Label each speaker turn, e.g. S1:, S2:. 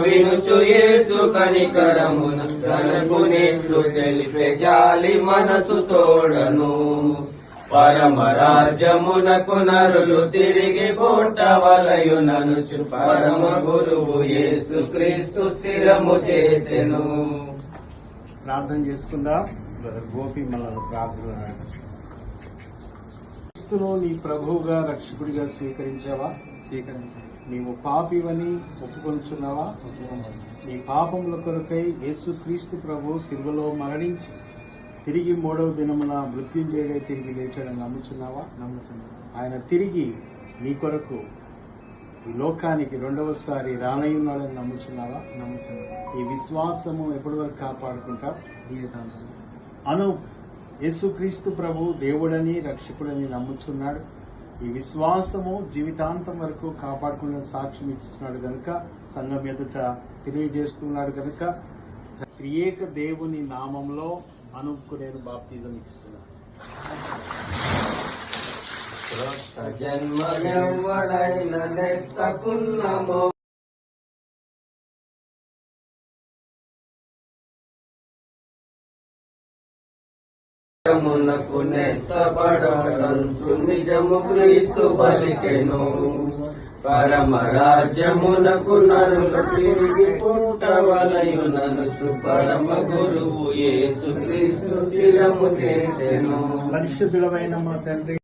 S1: వినుచు యేసు కనికరమున కనుకునేట్లు తెలిపే జాలి మనసు తోడను. పరమరాజ్యమునకు నరులు తిరిగి పోటవలయుననుచు పరమ గురువు యేసు క్రీస్తు స్థిరము చేసెను.
S2: ప్రార్థన చేసుకుందాం. బ్రదర్ గోపి మనల్ని ప్రార్థన. క్రీస్తును నీ ప్రభువుగా రక్షకుడిగా స్వీకరించావా? స్వీకరించావు. నీవు పాపివని ఒప్పుకొనుచున్నావా? నీ పాపముల కొరకై యేసు క్రీస్తు ప్రభు సిలువలో మరణించి తిరిగి 3వ దినమున మృత్యుంజయుడై తిరిగి లేచాడని నమ్ముచున్నావా? నమ్ముచున్నావా. ఆయన తిరిగి నీ కొరకు ఈ లోకానికి 2వసారి రానయ్యున్నాడని నమ్ముచున్నావా? నమ్ముచున్నావా. ఈ విశ్వాసము ఎప్పటి వరకు కాపాడుకుంటా? జీవితాంతం. యేసుక్రీస్తు ప్రభు దేవుడని రక్షకుడని నమ్ముచున్నాడు. ఈ విశ్వాసము జీవితాంతం వరకు కాపాడుకునే సాక్ష్యం ఇచ్చినాడు గనుక, సంఘం ఎదుట తెలియజేస్తున్నాడు గనుక, త్రియేక దేవుని నామంలో అనుకు నేను బాప్తిజం ఇస్తున్నాను.
S1: మునకు నెత్తబడటంచు నిజము క్రీస్తు పలికెను. పరమరాజ్యమునకు నరులు తిరిగి పుట్టవలయుననుచు పరమ గురువు యేసు క్రీస్తు స్థిరము చేసెను.
S2: పరిశుద్ధులమైన మా తండ్రి,